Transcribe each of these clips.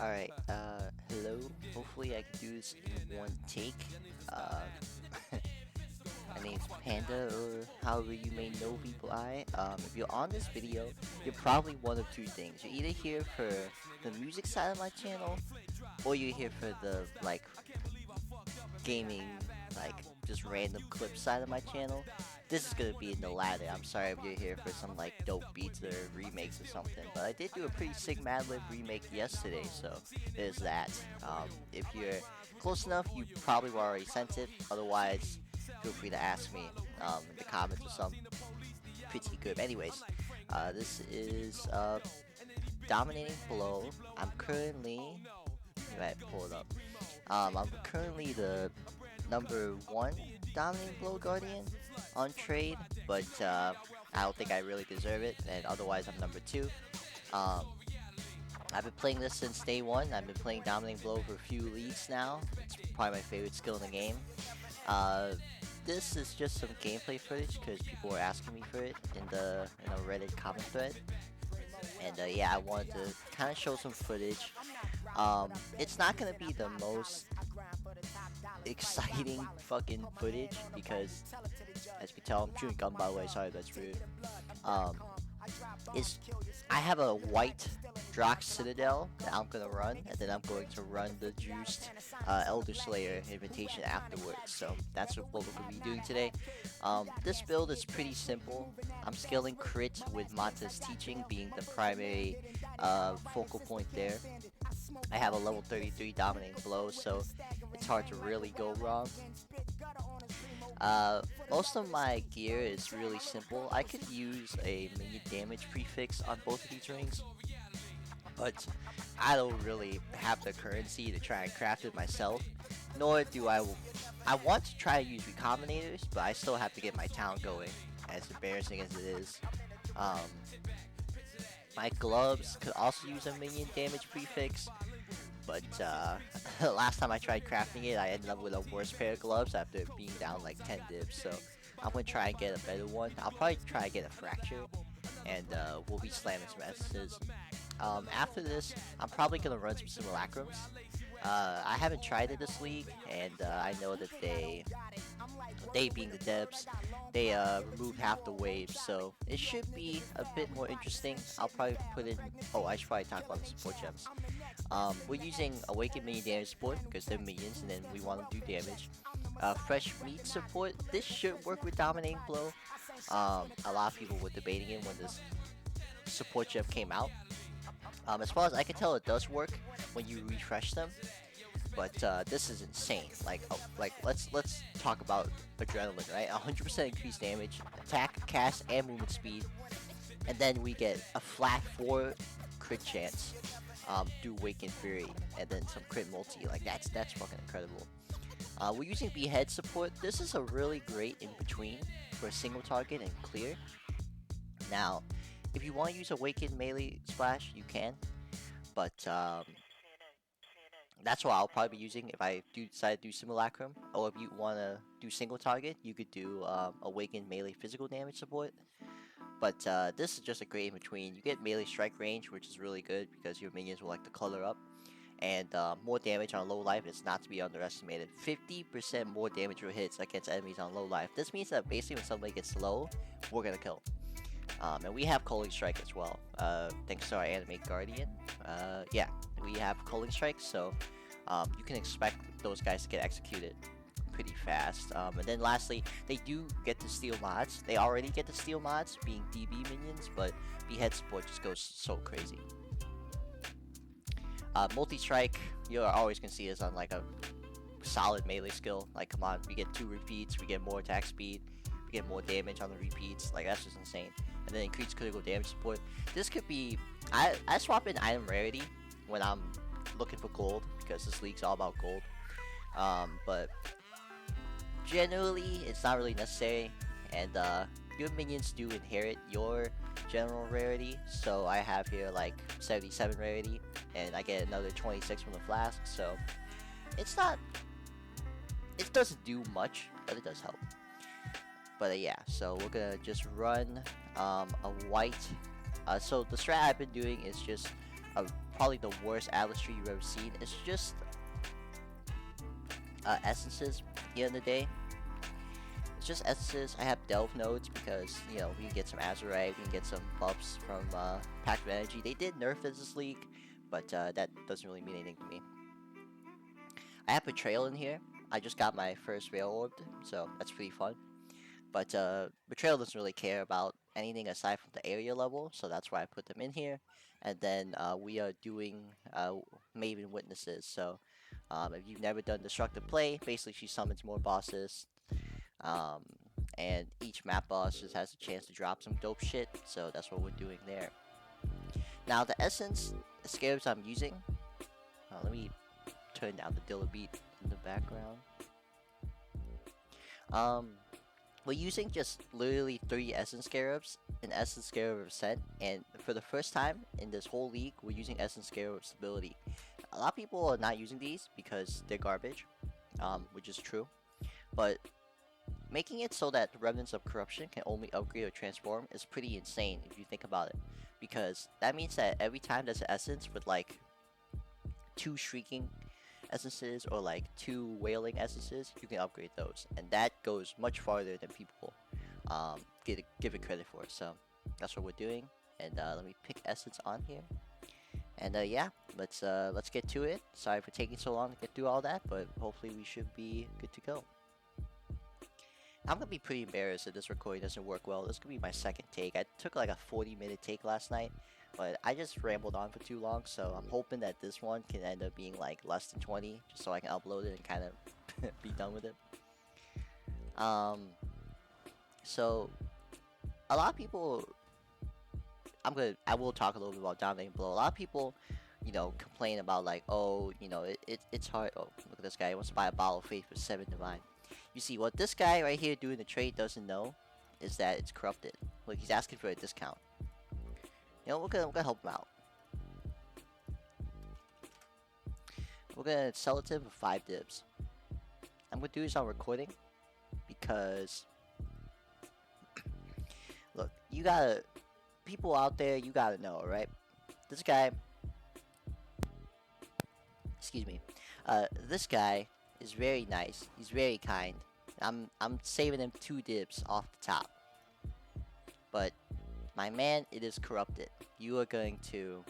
Alright, hello. Hopefully I can do this in one take. Uh, my name's Panda, or however you may know people if you're on this video, you're probably one of two things. You're either here for the music side of my channel, or you're here for the, gaming, just random clip side of my channel. This is gonna be in the latter. I'm sorry if you're here for some, dope beats or remakes or something, but I did do a pretty sick Mad Lib remake yesterday, so there's that. If you're close enough, you probably were already sent it. Otherwise, feel free to ask me in the comments or something. Pretty good. Anyways, this is Dominating Blow. I'm currently, right, pull it up. I'm currently the number one Dominating Blow Guardian on trade, but I don't think I really deserve it, and otherwise I'm number two. Um, I've been playing this since day one. I've been playing Dominating Blow for a few leagues now. It's probably my favorite skill in the game. This is just some gameplay footage because people were asking me for it in a Reddit comment thread. And yeah, I wanted to kind of show some footage. It's not gonna be the most exciting fucking footage because, as you can tell, I'm chewing gum, by the way. Sorry, that's rude. Um, is I have a white DROX Citadel that I'm gonna run, and then I'm going to run the juiced Elderslayer invitation afterwards. So that's what we're gonna be doing today. This build is pretty simple. I'm scaling crit with Mata's teaching being the primary focal point there. I have a level 33 dominating blow, so it's hard to really go wrong. Most of my gear is really simple. I could use a minion damage prefix on both of these rings, but I don't really have the currency to try and craft it myself. Nor do I want to try to use recombinators, but I still have to get my town going, as embarrassing as it is. Um, my gloves could also use a minion damage prefix, but last time I tried crafting it, I ended up with a worse pair of gloves after being down like 10 dips. So I'm gonna try and get a better one. I'll probably try and get a fracture, and we'll be slamming some S's. After this, I'm probably gonna run some simulacrums. I haven't tried it this league, and I know that they being the devs, they removed half the waves, so it should be a bit more interesting. I'll probably put in. Oh, I should probably talk about the support gems. We're using Awakened Minion Damage support because they're minions, and then we want to do damage. Fresh Meat support. This should work with Dominating Blow. A lot of people were debating it when this support gem came out. As far as I can tell, it does work when you refresh them, but this is insane. Let's talk about adrenaline, right? 100% increased damage, attack, cast, and movement speed, and then we get a flat 4 crit chance through Awakened Fury, and then some crit multi. Like that's fucking incredible. We're using Behead support. This is a really great in between for a single target and clear. Now, if you want to use Awakened melee splash, you can, but that's what I'll probably be using if I do decide to do Simulacrum. Or if you want to do single target, you could do Awakened melee physical damage support. But this is just a great in between. You get melee strike range, which is really good because your minions will like to color up. And more damage on low life is not to be underestimated. 50% more damage per hits against enemies on low life. This means that basically when somebody gets low, we're gonna kill. And we have Culling Strike as well, thanks to our Animate Guardian. Yeah, we have Culling Strike, so you can expect those guys to get executed pretty fast. And then lastly, they do get to steal mods. They already get to steal mods, being DB minions, but Behead support just goes so crazy. Multi-strike, you're always gonna see this on like a solid melee skill. Like, come on, we get 2 repeats, we get more attack speed, we get more damage on the repeats. Like, that's just insane. And then increased critical damage support. This could be, I swap in item rarity when I'm looking for gold because this league's all about gold. But generally, it's not really necessary, and your minions do inherit your general rarity. So I have here like 77 rarity, and I get another 26 from the flask. So it's not, it doesn't do much, but it does help. But yeah, so we're gonna just run a white. So the strat I've been doing is just probably the worst Atlas tree you've ever seen. It's just essences at the end of the day. It's just essences. I have delve nodes because, you know, we can get some azurite, we can get some buffs from Pact of Energy. They did nerf this league, but that doesn't really mean anything to me. I have Betrayal in here. I just got my first Veil Orb, so that's pretty fun. But Betrayal doesn't really care about anything aside from the area level, so that's why I put them in here. And then we are doing Maven Witnesses, so if you've never done Destructive Play, basically she summons more bosses. And each map boss just has a chance to drop some dope shit, so that's what we're doing there. Now the essence scarabs I'm using, let me turn down the Dilla beat in the background. We're using just literally 3 essence scarabs, an essence scarab of Ascent, and for the first time in this whole league, we're using essence scarab of Stability. A lot of people are not using these because they're garbage, which is true, but making it so that the Remnants of Corruption can only upgrade or transform is pretty insane if you think about it, because that means that every time there's an essence with like 2 Shrieking essences or like 2 Wailing essences, you can upgrade those, and that goes much farther than people give it credit for. So that's what we're doing, and let me pick essence on here, and yeah, let's get to it. Sorry for taking so long to get through all that, but hopefully we should be good to go. I'm gonna be pretty embarrassed if this recording doesn't work well. This could be my second take. I took like a 40-minute take last night, but I just rambled on for too long, so I'm hoping that this one can end up being like less than 20, just so I can upload it and kind of be done with it. So a lot of people, I will talk a little bit about dominating blow. A lot of people, you know, complain about like, oh, you know, it's hard. Oh, look at this guy. He wants to buy a bottle of faith for 7 divine. You see, what this guy right here doing the trade doesn't know is that it's corrupted. Look, he's asking for a discount. You know, we're gonna help him out. We're gonna sell it to him for 5 dibs. I'm gonna do this on recording because, look, you gotta, people out there, you gotta know, right? This guy, excuse me, this guy is very nice. He's very kind. I'm saving him 2 dibs off the top. But my man, it is corrupted. You are going to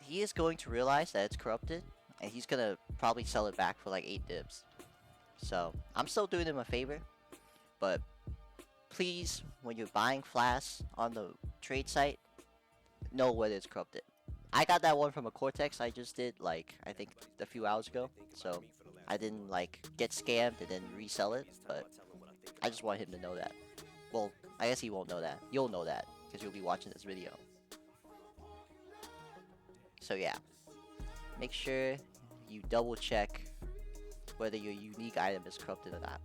he is going to realize that it's corrupted, and he's gonna probably sell it back for like 8 dibs. So I'm still doing him a favor, but please, when you're buying flasks on the trade site, know whether it's corrupted. I got that one from a Cortex I just did, like, I think a few hours ago, so I didn't, like, get scammed and then resell it, but I just want him to know that. Well, I guess he won't know that. You'll know that, because you'll be watching this video. So yeah, make sure you double check whether your unique item is corrupted or not.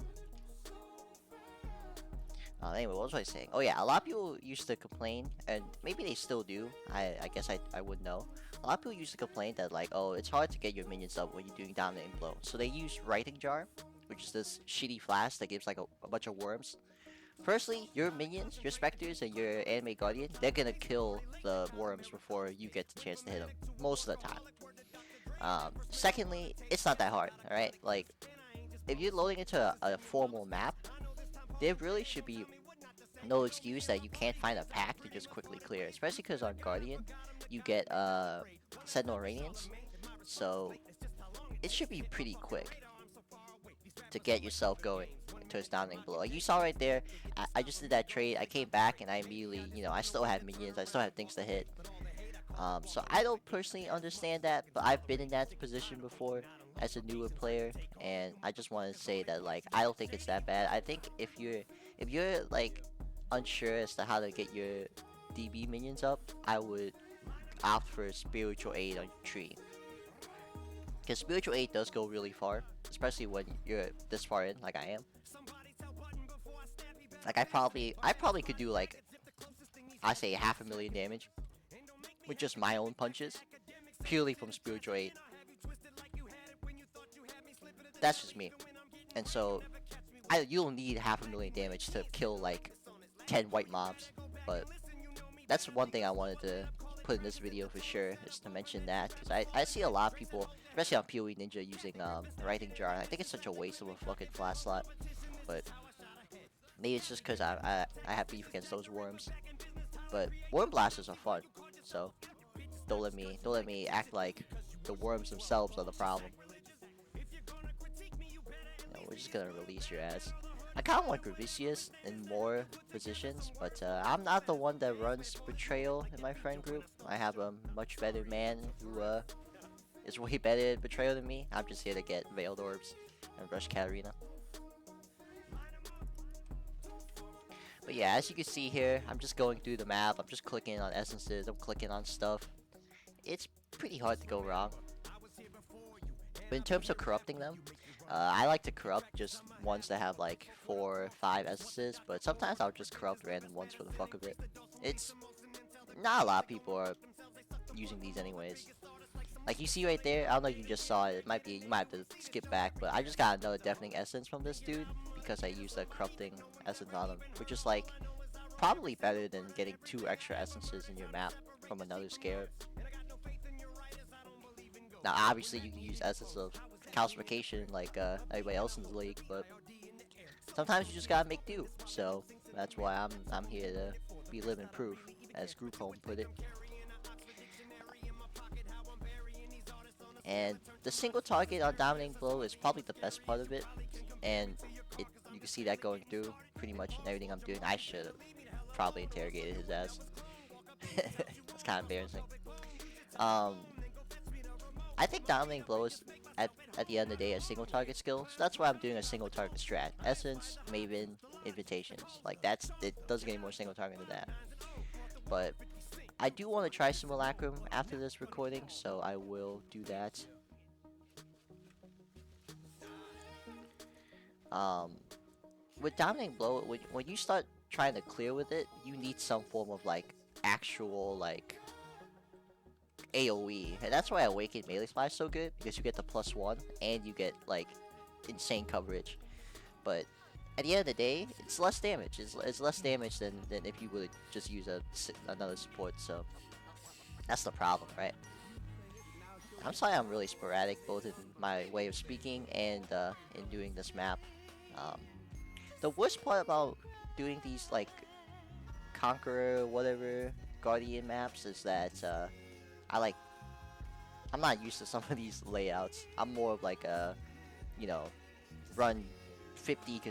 Anyway, what was I saying? Oh yeah, a lot of people used to complain, and maybe they still do. I guess I would know. A lot of people used to complain that like, oh, it's hard to get your minions up when you're doing dominating blow. So they use Writing Jar, which is this shitty flask that gives like a bunch of worms. Firstly, your minions, your specters, and your anime guardian, they're gonna kill the worms before you get the chance to hit them most of the time. Secondly, it's not that hard. All right, like if you're loading into a formal map, there really should be no excuse that you can't find a pack to just quickly clear, especially because on Guardian you get Sentinel Radiance, so it should be pretty quick to get yourself going towards dominating blow. Like you saw right there, I just did that trade, I came back and I immediately, you know, I still had minions, I still had things to hit. So I don't personally understand that, but I've been in that position before as a newer player, and I just want to say that like I don't think it's that bad. I think if you're like unsure as to how to get your DB minions up, I would opt for Spiritual Aid on your tree, because Spiritual Aid does go really far, especially when you're this far in, like I am. Like I probably could do like, I say 500,000 damage with just my own punches, purely from Spiritual Aid. That's just me. And so, you'll need 500,000 damage to kill like 10 white mobs. But that's one thing I wanted to put in this video for sure, is to mention that, because I see a lot of people, especially on PoE Ninja, using Writing Jar. I think it's such a waste of a fucking flash slot, but maybe it's just because I have beef against those worms. But worm blasters are fun, so don't let me act like the worms themselves are the problem. No, we're just gonna release your ass. I kind of want Gravicius in more positions, but I'm not the one that runs Betrayal in my friend group. I have a much better man who is way better at Betrayal than me. I'm just here to get Veiled Orbs and rush Katarina. But yeah, as you can see here, I'm just going through the map. I'm just clicking on essences. I'm clicking on stuff. It's pretty hard to go wrong. But in terms of corrupting them, I like to corrupt just ones that have like 4 or 5 essences, but sometimes I'll just corrupt random ones for the fuck of it. It's not a lot of people are using these anyways. Like you see right there, I don't know if you just saw it. You might have to skip back, but I just got another deafening essence from this dude because I used a corrupting essence on him, which is like probably better than getting 2 extra essences in your map from another scarab. Now, obviously, you can use essence of calcification like everybody else in the league, but sometimes you just gotta make do. So that's why I'm here to be living proof, as Group Home put it. And the single target on Dominating Blow is probably the best part of it, and you can see that going through pretty much in everything I'm doing. I should have probably interrogated his ass. That's kind of embarrassing. I think Dominating Blow is, at the end of the day, a single target skill, so that's why I'm doing a single target strat. Essence, Maven, Invitations. Like, it doesn't get any more single target than that. But I do want to try Simulacrum after this recording, so I will do that. With Dominating Blow, when you start trying to clear with it, you need some form of, like, actual, like, AoE, and that's why Awakened Melee Splash is so good, because you get the +1 and you get like insane coverage. But at the end of the day, it's less damage. It's less damage than if you would just use another support. So that's the problem, right? I'm sorry I'm really sporadic, both in my way of speaking and in doing this map. The worst part about doing these like Conqueror, whatever, Guardian maps is that I'm not used to some of these layouts. I'm more of like a, run 50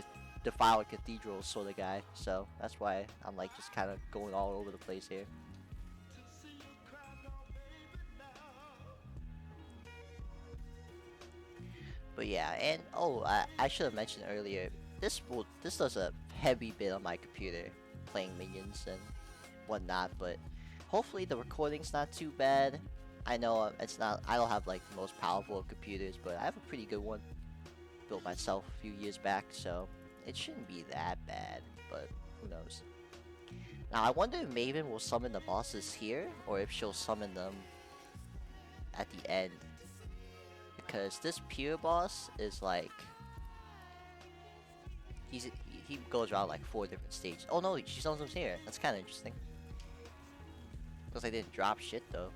defiled cathedrals sort of guy. So that's why I'm like just kind of going all over the place here. But yeah, and I should have mentioned earlier, this does a heavy bit on my computer, playing minions and whatnot, but hopefully the recording's not too bad. I know it's not. I don't have like the most powerful of computers, but I have a pretty good one built myself a few years back, so it shouldn't be that bad. But who knows? Now I wonder if Maven will summon the bosses here, or if she'll summon them at the end, because this pure boss is like he goes around like 4 different stages. Oh no, she summons them here. That's kind of interesting. Because I didn't drop shit though.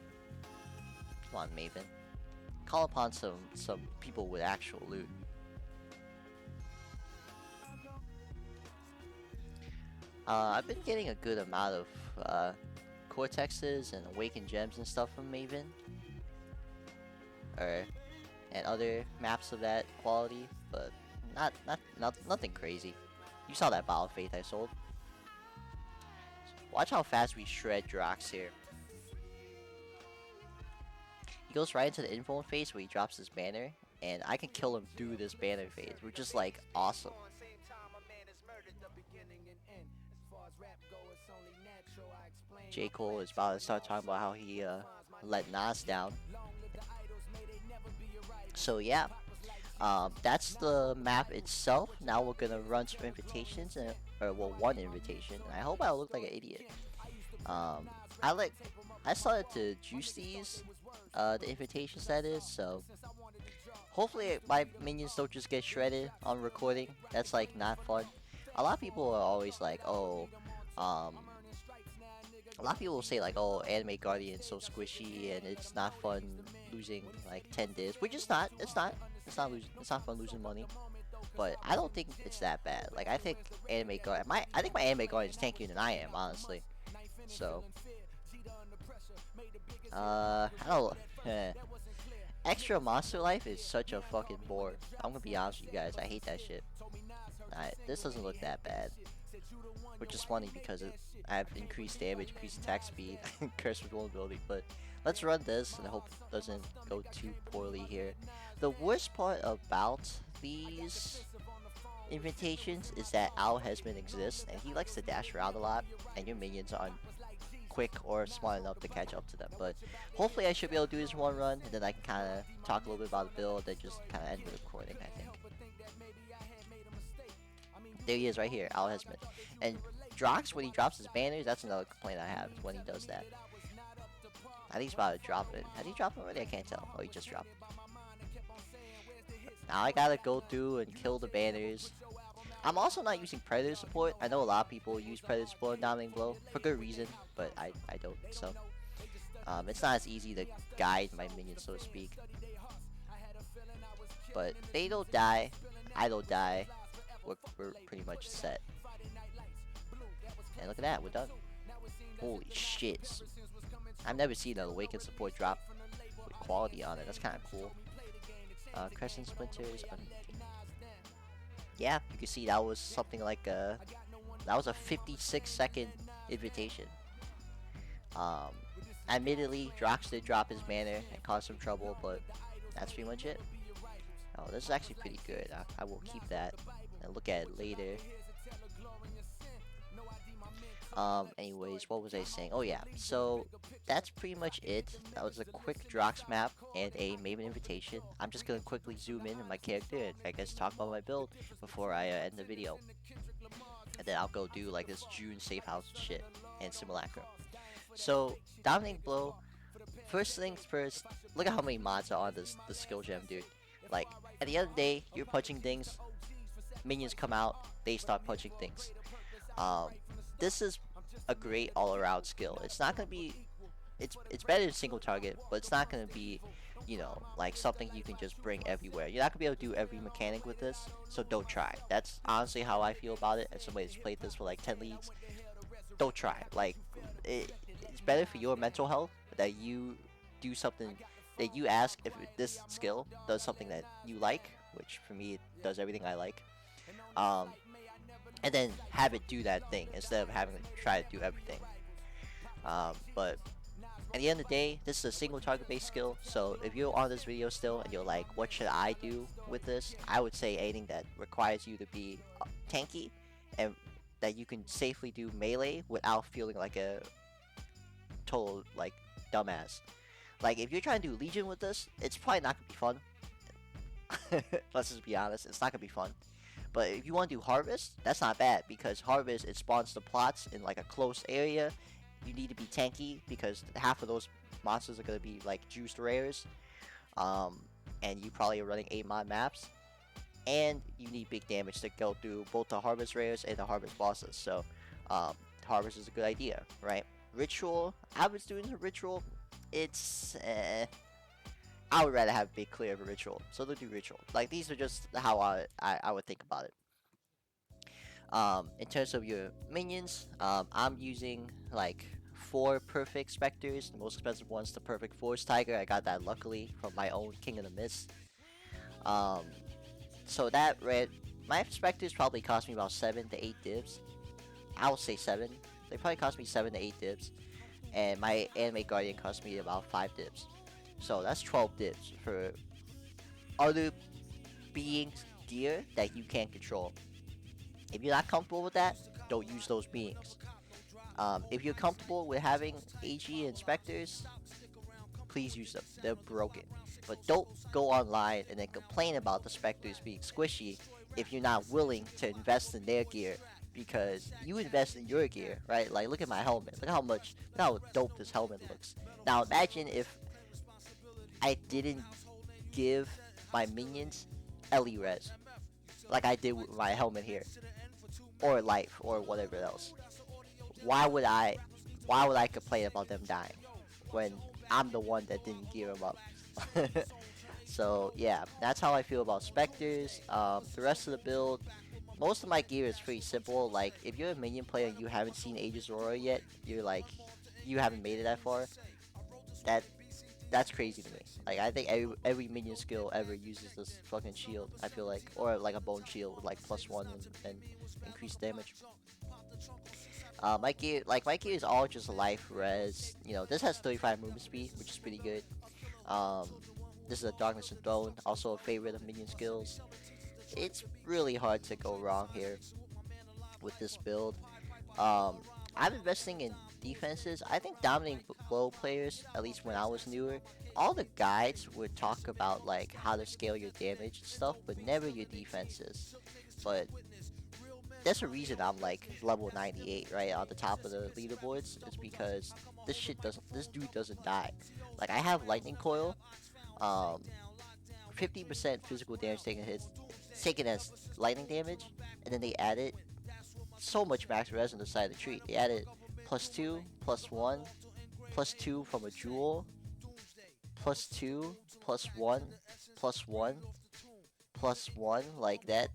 Come on, Maven. Call upon some people with actual loot. I've been getting a good amount of Cortexes and Awakened Gems and stuff from Maven. And other maps of that quality, but nothing crazy. You saw that Bottle of Faith I sold. Watch how fast we shred DROX here. He goes right into the influence phase where he drops his banner, and I can kill him through this banner phase, which is like awesome. J. Cole is about to start talking about how he let Nas down. So yeah, that's the map itself. Now we're gonna run some invitations, one invitation. And I hope I look like an idiot. I started to juice these, the invitations that is, so hopefully my minions don't just get shredded on recording. That's like not fun. A lot of people are always like, oh, A lot of people will say like, oh, Anime Guardian's so squishy and it's not fun losing like 10 divs, which is not. It's not. It's not fun losing money. But I don't think it's that bad. Like I think I think my Anime Guardian is tankier than I am, honestly. So, I don't. Extra monster life is such a fucking bore. I'm gonna be honest with you guys. I hate that shit. This doesn't look that bad, which is funny because I have increased damage, increased attack speed, cursed with vulnerability. But let's run this and I hope it doesn't go too poorly here. The worst part about these invitations is that Owl Hesman exists and he likes to dash around a lot, and your minions aren't quick or smart enough to catch up to them. But hopefully I should be able to do this one run, and then I can kind of talk a little bit about the build, then just kind of end the recording, I think. There he is right here, Owl Hesman. And DROX, when he drops his banners, that's another complaint I have when he does that. I think he's about to drop it. Has he dropped it already? I can't tell. Oh, he just dropped it. Now I gotta go through and kill the banners. I'm also not using Predator support. I know a lot of people use Predator support in Dominating Blow for good reason, but I don't. So it's not as easy to guide my minions, so to speak. But they don't die. I don't die. We're pretty much set. And look at that, we're done. Holy shit. I've never seen an Awakened support drop with quality on it. That's kind of cool. Crescent Splinters. Yeah, you can see that was something like that was a 56-second invitation. Admittedly, DROX did drop his banner and cause some trouble, but that's pretty much it. Oh, this is actually pretty good. I will keep that and look at it later. Anyways, what was I saying? Oh yeah, so that's pretty much it. That was a quick DROX map and a Maven invitation. I'm just gonna quickly zoom in on my character and I guess talk about my build before I end the video. And then I'll go do like this June safe house shit and simulacrum. So, Dominating Blow, first things first, look at how many mods are on the skill gem, dude. Like, at the end of the day, you're punching things, minions come out, they start punching things. This is a great all-around skill. It's not gonna be, it's better than single target, but it's not gonna be, you know, like something you can just bring everywhere. You're not gonna be able to do every mechanic with this, so don't try. That's honestly how I feel about it. As somebody that's played this for like 10 leagues, don't try. Like, it's better for your mental health that you do something that you ask if this skill does something that you like, which for me it does everything I like. And then have it do that thing instead of having to try to do everything. But at the end of the day, this is a single target based skill, so if you're on this video still and you're like, what should I do with this? I would say anything that requires you to be tanky and that you can safely do melee without feeling like a total like dumbass. Like if you're trying to do Legion with this, it's probably not gonna be fun. Let's just be honest, it's not gonna be fun. But if you want to do Harvest, that's not bad, because Harvest, it spawns the plots in like a close area. You need to be tanky because half of those monsters are going to be like juiced rares. And you probably are running 8 mod maps. And you need big damage to go through both the Harvest rares and the Harvest bosses. So Harvest is a good idea, right? Ritual, I was doing the Ritual. It's I would rather have big clear of a Ritual, so they'll do Ritual. Like, these are just how I would think about it. In terms of your minions, I'm using like 4 perfect specters. The most expensive one's the perfect Forest Tiger. I got that luckily from my own King of the Mist. So that my specters probably cost me about 7 to 8 divs. I will say 7. They probably cost me 7 to 8 divs. And my Anime Guardian cost me about 5 divs. So that's 12 divs for other beings' gear that you can't control. If you're not comfortable with that, don't use those beings. If you're comfortable with having AG and Spectres, please use them. They're broken. But don't go online and then complain about the Spectres being squishy if you're not willing to invest in their gear. Because you invest in your gear, right? Like, look at my helmet. Look how dope this helmet looks. Now imagine if I didn't give my minions Ellie res, like I did with my helmet here, or life, or whatever else. Why would I why would I complain about them dying when I'm the one that didn't gear them up? So yeah, that's how I feel about Spectres. The rest of the build, most of my gear is pretty simple. Like if you're a minion player and you haven't seen Aegis Aurora yet, you're like, you haven't made it that far. That that's crazy to me. Like I think every minion skill ever uses this fucking shield. I feel like, or like a bone shield with like +1 and increased damage. My gear is all just life res. You know, this has 35 movement speed, which is pretty good. Um, this is a Darkness and Throne, also a favorite of minion skills. It's really hard to go wrong here with this build. Um, I'm investing in defenses. I think dominating blow players, at least when I was newer, all the guides would talk about like how to scale your damage and stuff, but never your defenses. But there's a reason I'm like level 98, right, on the top of the leaderboards. It's because this dude doesn't die. Like I have lightning coil, um, 50% physical damage taken as lightning damage, and then they added so much max res on the side of the tree. They added +2, +1, +2 from a jewel, +2, +1, +1, +1, like that.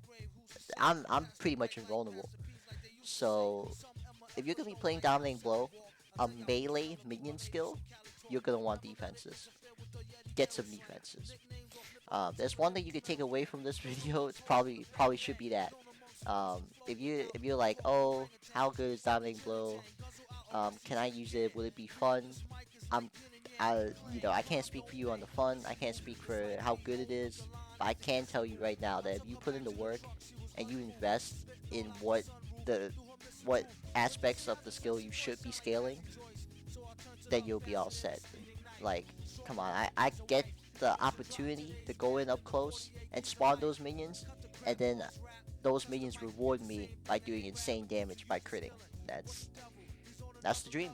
I'm pretty much invulnerable. So if you're gonna be playing Dominating Blow, a melee minion skill, you're gonna want defenses. Get some defenses. There's one thing you could take away from this video. It's probably should be that. If you're like, oh, how good is Dominating Blow? Can I use it? Will it be fun? I'm, I can't speak for you on the fun. I can't speak for how good it is. But I can tell you right now that if you put in the work and you invest in the what aspects of the skill you should be scaling, then you'll be all set. Like, come on, I get the opportunity to go in up close and spawn those minions, and then those minions reward me by doing insane damage by critting. That's the dream.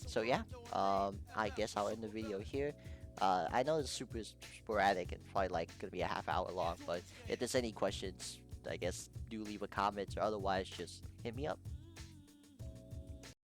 So yeah, I guess I'll end the video here. I know it's super sporadic and probably like gonna be a half hour long, but if there's any questions, I guess do leave a comment, or otherwise just hit me up.